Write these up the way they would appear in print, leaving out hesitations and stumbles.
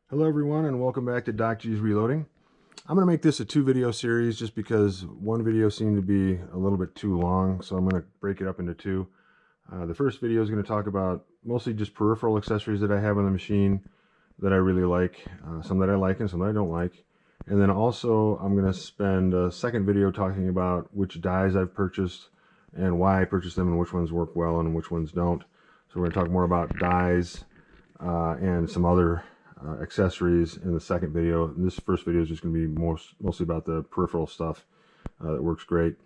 Hello everyone and welcome back to Doc G's Reloading. I'm going to make this a 2-video series just because one video seemed to be a little bit too long, so I'm going to break it up into two. The first video is going to talk about mostly just peripheral accessories that I have on the machine that I really like, some that I like and some that I don't like. And then also I'm going to spend a second video talking about which dies I've purchased and why I purchased them and which ones work well and which ones don't. So we're going to talk more about dies and some other accessories in the second video. This first video is just going to be mostly about the peripheral stuff that works great.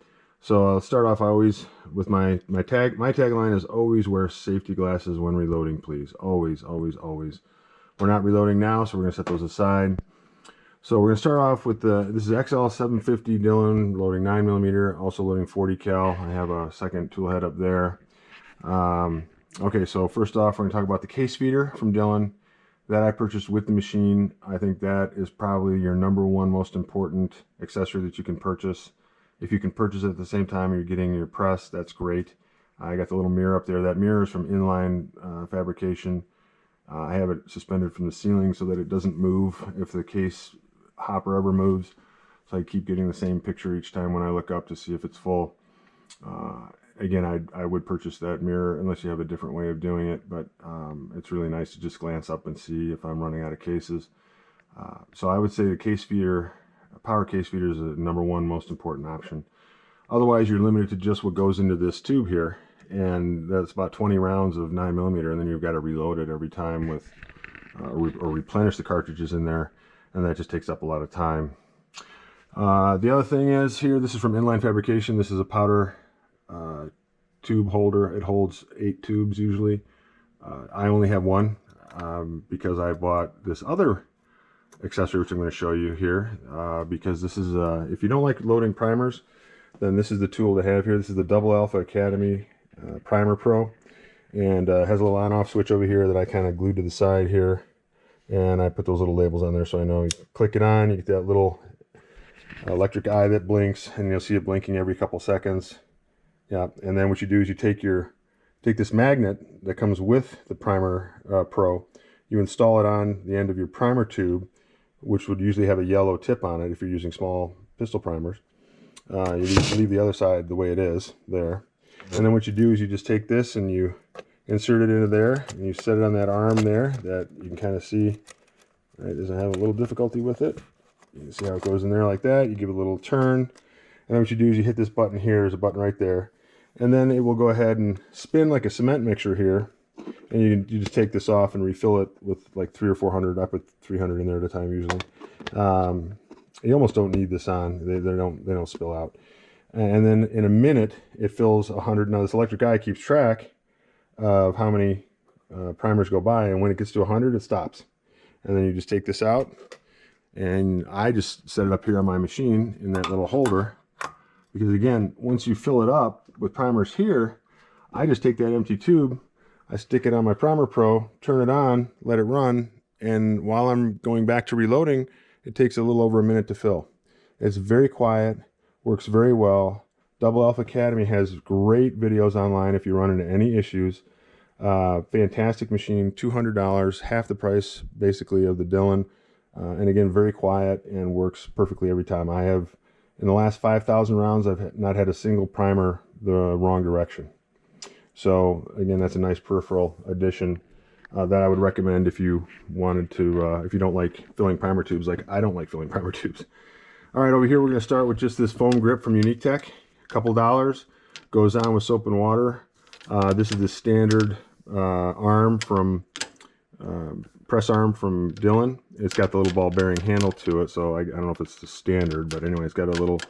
So I'll start off always with my tagline is always wear safety glasses when reloading, please. Always, always, always. We're not reloading now, so we're going to set those aside. So we're going to start off with this is XL750 Dillon, loading 9mm, also loading 40 cal. I have a second tool head up there. Okay, so first off, we're going to talk about the case feeder from Dillon that I purchased with the machine. I think that is probably your #1 most important accessory that you can purchase. If you can purchase it at the same time you're getting your press, that's great. I got the little mirror up there. That mirror is from Inline Fabrication. I have it suspended from the ceiling so that it doesn't move if the case hopper ever moves. So I keep getting the same picture each time when I look up to see if it's full. Again, I would purchase that mirror unless you have a different way of doing it, but it's really nice to just glance up and see if I'm running out of cases. So I would say the case feeder, power case feeder, is the #1 most important option. Otherwise, you're limited to just what goes into this tube here, and that's about 20 rounds of 9mm, and then you've got to reload it every time with, or replenish the cartridges in there, and that just takes up a lot of time. The other thing is here, this is from Inline Fabrication. This is a powder tube holder. It holds 8 tubes usually. I only have one because I bought this other accessory, which I'm going to show you here, because this is if you don't like loading primers, then this is the tool to have here. This is the Double Alpha Academy Primer Pro, and has a little on-off switch over here that I kind of glued to the side here, and I put those little labels on there so I know. You click it on, you get that little electric eye that blinks, and you'll see it blinking every couple seconds. Yeah, and then what you do is you take this magnet that comes with the Primer Pro, you install it on the end of your primer tube, which would usually have a yellow tip on it if you're using small pistol primers. You leave the other side the way it is there. And then what you do is you just take this and you insert it into there, and you set it on that arm there that you can kind of see. Right, doesn't have a little difficulty with it. You can see how it goes in there like that. You give it a little turn, and then what you do is you hit this button here. There's a button right there. And then it will go ahead and spin like a cement mixer here, and you just take this off and refill it with like 300 or 400. I put 300 in there at a time usually. You almost don't need this on; they don't spill out. And then in a minute it fills 100. Now this electric eye keeps track of how many primers go by, and when it gets to 100, it stops. And then you just take this out, and I just set it up here on my machine in that little holder. Because again, once you fill it up with primers here, I just take that empty tube, I stick it on my Primer Pro, turn it on, let it run, and while I'm going back to reloading, it takes a little over a minute to fill. It's very quiet, works very well. Double Alpha Academy has great videos online if you run into any issues. Fantastic machine, $200, half the price basically of the Dillon, and again, very quiet and works perfectly every time. I have, in the last 5,000 rounds, I've not had a single primer the wrong direction. So again, that's a nice peripheral addition that I would recommend if you wanted to, if you don't like filling primer tubes like I don't like filling primer tubes. All right, over here we're going to start with just this foam grip from UniqueTech. A couple dollars. Goes on with soap and water. This is the standard arm from press arm from Dillon. It's got the little ball bearing handle to it, so I don't know if it's the standard, but anyway, it's got a little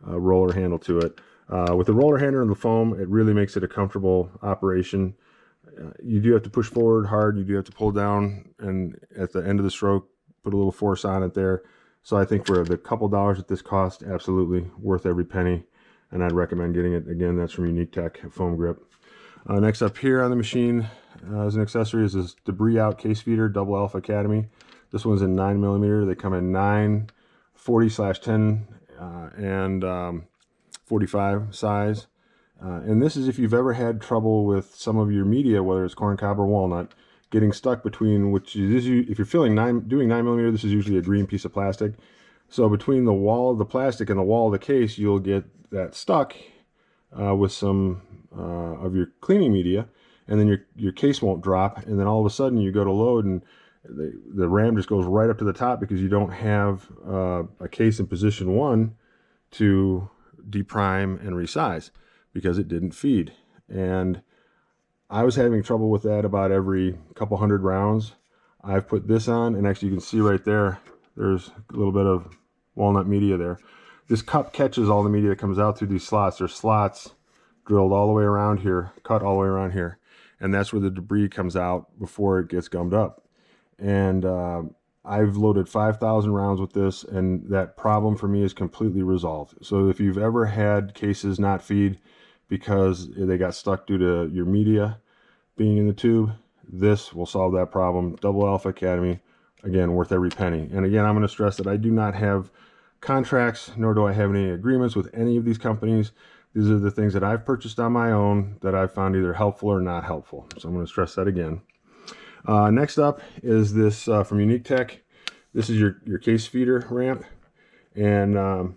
roller handle to it. With the roller handle and the foam, it really makes it a comfortable operation. You do have to push forward hard, you do have to pull down, and at the end of the stroke, put a little force on it there. So I think for the couple dollars that this cost, absolutely worth every penny, and I'd recommend getting it. Again, that's from UniqueTech foam grip. Next up here on the machine as an accessory is this debris out case feeder, Double Alpha Academy. This one's in 9mm. They come in 9, 40/10, and 45 size. And this is if you've ever had trouble with some of your media, whether it's corn cob or walnut, getting stuck between, which is, if you're doing 9mm, this is usually a green piece of plastic. So between the wall of the plastic and the wall of the case, you'll get that stuck with some of your cleaning media, and then your case won't drop, and then all of a sudden you go to load and the RAM just goes right up to the top because you don't have a case in position 1 to deprime and resize because it didn't feed. And I was having trouble with that about every couple hundred rounds. I've put this on, and actually you can see right there, there's a little bit of walnut media there. This cup catches all the media that comes out through these slots. There's slots drilled all the way around here, cut all the way around here, and that's where the debris comes out before it gets gummed up. And I've loaded 5,000 rounds with this, and that problem for me is completely resolved. So if you've ever had cases not feed because they got stuck due to your media being in the tube, this will solve that problem. Double Alpha Academy, again, worth every penny. And again, I'm going to stress that I do not have contracts, nor do I have any agreements with any of these companies. These are the things that I've purchased on my own that I've found either helpful or not helpful. So I'm going to stress that again. Next up is this from UniqueTech. This is your case feeder ramp, and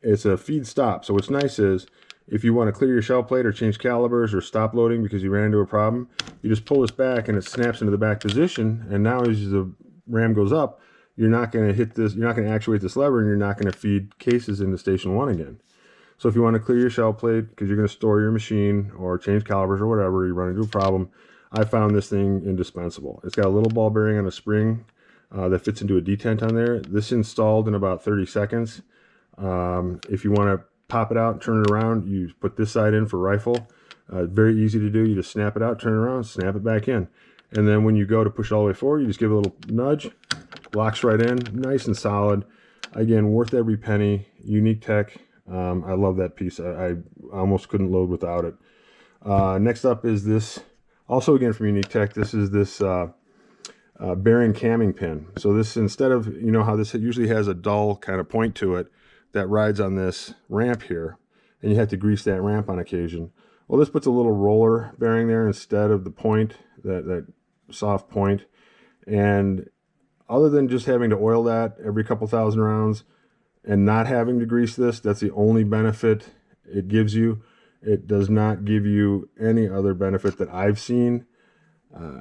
it's a feed stop. So what's nice is if you want to clear your shell plate or change calibers or stop loading because you ran into a problem, you just pull this back and it snaps into the back position, and now as the RAM goes up, you're not going to hit this, you're not going to actuate this lever, and you're not going to feed cases into station 1 again. So if you want to clear your shell plate because you're going to store your machine or change calibers or whatever, you run into a problem, I found this thing indispensable. It's got a little ball bearing on a spring that fits into a detent on there. This installed in about 30 seconds. If you want to pop it out, turn it around, you put this side in for rifle. Very easy to do. You just snap it out, turn it around, snap it back in. And then when you go to push it all the way forward, you just give it a little nudge, locks right in, nice and solid. Again, worth every penny. UniqueTech. I love that piece. I almost couldn't load without it. Next up is this, also again from UniqueTech. This is this bearing camming pin. So this, instead of, you know how this usually has a dull kind of point to it that rides on this ramp here, and you have to grease that ramp on occasion. Well, this puts a little roller bearing there instead of the point, that soft point. And other than just having to oil that every couple thousand rounds and not having to grease this, that's the only benefit it gives you. It does not give you any other benefit that I've seen.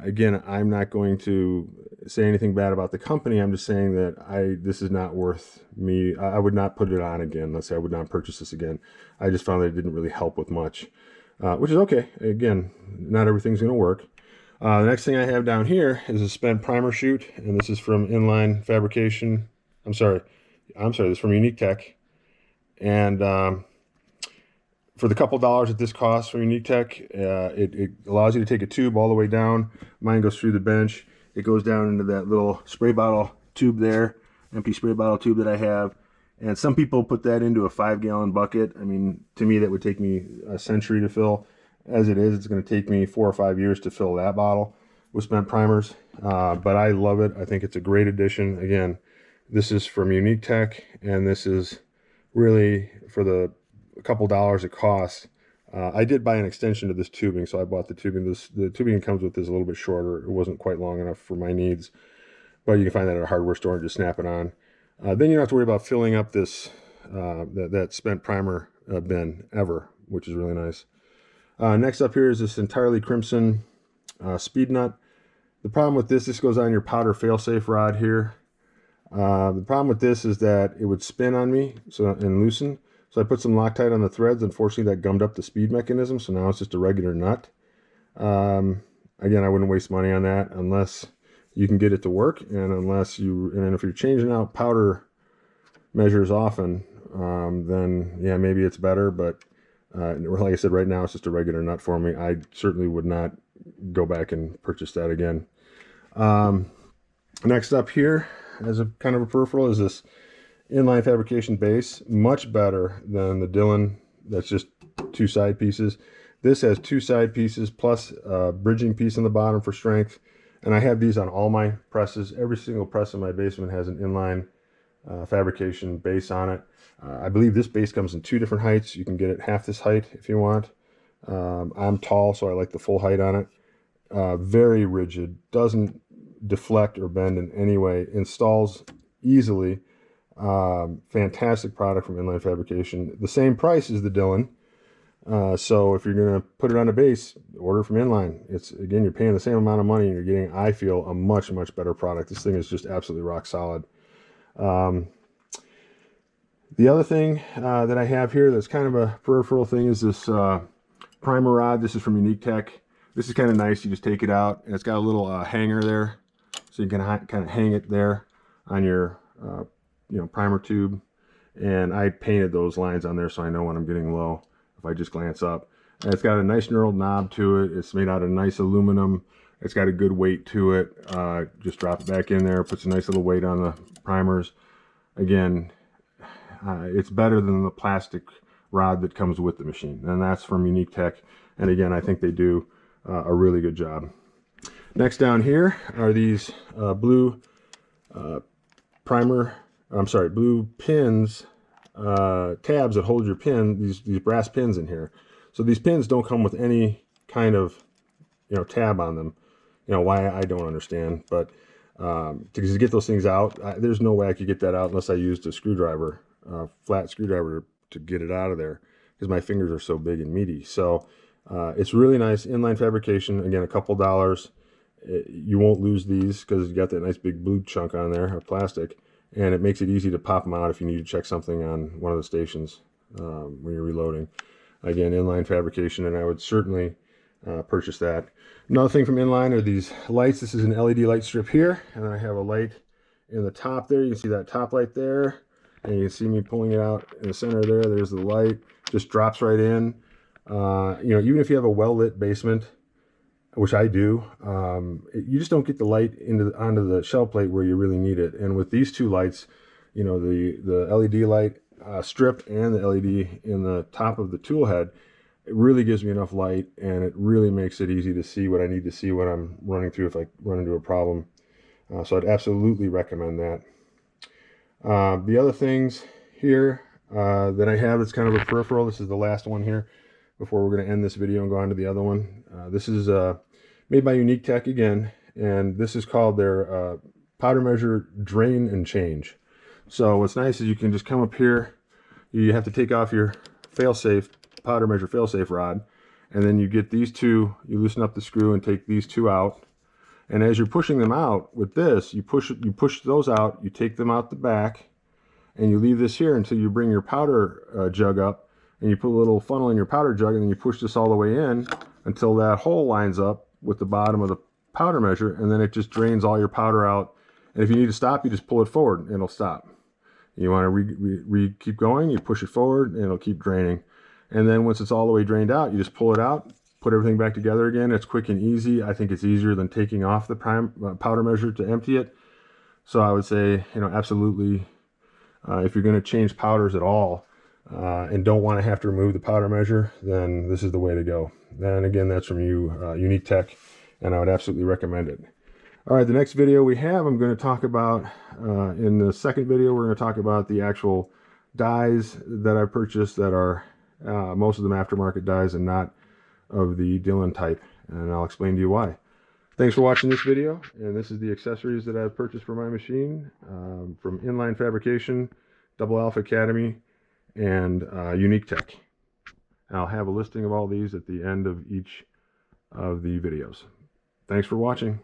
Again, I'm not going to say anything bad about the company. I'm just saying that this is not worth me. I would not put it on again. Let's say I would not purchase this again. I just found that it didn't really help with much, which is okay. Again, not everything's going to work. The next thing I have down here is a spent primer chute, and this is from Inline Fabrication. I'm sorry, this is from UniqueTech. And for the couple dollars that this costs from UniqueTech, it allows you to take a tube all the way down. Mine goes through the bench. It goes down into that little spray bottle tube there, empty spray bottle tube that I have. And some people put that into a 5-gallon bucket. I mean, to me, that would take me a century to fill. As it is, it's going to take me 4 or 5 years to fill that bottle with spent primers. But I love it. I think it's a great addition. Again, this is from UniqueTech, and this is really for the couple dollars it costs. I did buy an extension to this tubing, so I bought the tubing. The tubing it comes with is a little bit shorter. It wasn't quite long enough for my needs, but you can find that at a hardware store and just snap it on. Then you don't have to worry about filling up this that spent primer bin ever, which is really nice. Next up here is this entirely crimson speed nut. The problem with this goes on your powder failsafe rod here. The problem with this is that it would spin on me and loosen. So I put some Loctite on the threads. Unfortunately, that gummed up the speed mechanism, so now it's just a regular nut. Again, I wouldn't waste money on that unless you can get it to work, and if you're changing out powder measures often, then yeah, maybe it's better. But like I said, right now it's just a regular nut for me. I certainly would not go back and purchase that again. Next up here, as a kind of a peripheral, is this Inline Fabrication base. Much better than the Dillon that's just 2 side pieces. This has 2 side pieces plus a bridging piece on the bottom for strength, and I have these on all my presses. Every single press in my basement has an Inline Fabrication base on it. I believe this base comes in 2 different heights. You can get it half this height if you want. I'm tall, so I like the full height on it. very rigid, doesn't deflect or bend in any way, installs easily. Fantastic product from Inline Fabrication. The same price as the Dillon. So if you're going to put it on a base, order from Inline. It's, again, you're paying the same amount of money and you're getting, I feel, a much, much better product. This thing is just absolutely rock solid. The other thing that I have here that's kind of a peripheral thing is this primer rod. This is from UniqueTech. This is kind of nice. You just take it out, and it's got a little hanger there, so you can kind of hang it there on your primer tube. And I painted those lines on there so I know when I'm getting low if I just glance up. And it's got a nice knurled knob to it. It's made out of nice aluminum. It's got a good weight to it. Just drop it back in there, puts a nice little weight on the primers. Again, it's better than the plastic rod that comes with the machine, and that's from UniqueTech. And again, I think they do a really good job. Next down here are these blue blue pins, tabs that hold your pin, these brass pins in here. So these pins don't come with any kind of tab on them. Why, I don't understand, but to get those things out, there's no way I could get that out unless I used a screwdriver, flat screwdriver, to get it out of there, because my fingers are so big and meaty. So it's really nice. Inline Fabrication, again, a couple dollars. You won't lose these because you got that nice big blue chunk on there of plastic, and it makes it easy to pop them out if you need to check something on one of the stations when you're reloading. Again, Inline Fabrication, and I would certainly purchase that. Another thing from Inline are these lights. This is an LED light strip here, and then I have a light in the top there. You can see that top light there, and you can see me pulling it out in the center there. There's the light, just drops right in. Even if you have a well-lit basement, which I do, you just don't get the light onto the shell plate where you really need it. And with these two lights, the LED light strip and the LED in the top of the tool head, it really gives me enough light, and it really makes it easy to see what I need to see when I'm running through if I run into a problem. So I'd absolutely recommend that. The other things here that I have that's kind of a peripheral, this is the last one here before we're going to end this video and go on to the other one. This is made by UniqueTech again, and this is called their powder measure drain and change. So what's nice is you can just come up here, you have to take off your fail-safe powder measure fail-safe rod, and then you get these two, you loosen up the screw and take these two out. And as you're pushing them out with this, you push those out, you take them out the back, and you leave this here until you bring your powder jug up, and you put a little funnel in your powder jug, and then you push this all the way in until that hole lines up with the bottom of the powder measure, and then it just drains all your powder out. And if you need to stop, you just pull it forward and it'll stop. You want to keep going, you push it forward and it'll keep draining. And then once it's all the way drained out, you just pull it out, put everything back together again. It's quick and easy. I think it's easier than taking off the powder measure to empty it. So I would say, absolutely, if you're going to change powders at all and don't want to have to remove the powder measure, then this is the way to go. And again, that's from UniqueTech, and I would absolutely recommend it. All right, the next video we have, I'm going to talk about, in the second video, we're going to talk about the actual dies that I purchased that are most of them aftermarket dies and not of the Dillon type, and I'll explain to you why. Thanks for watching this video, and this is the accessories that I've purchased for my machine from Inline Fabrication, Double Alpha Academy, and UniqueTech. I'll have a listing of all these at the end of each of the videos. Thanks for watching.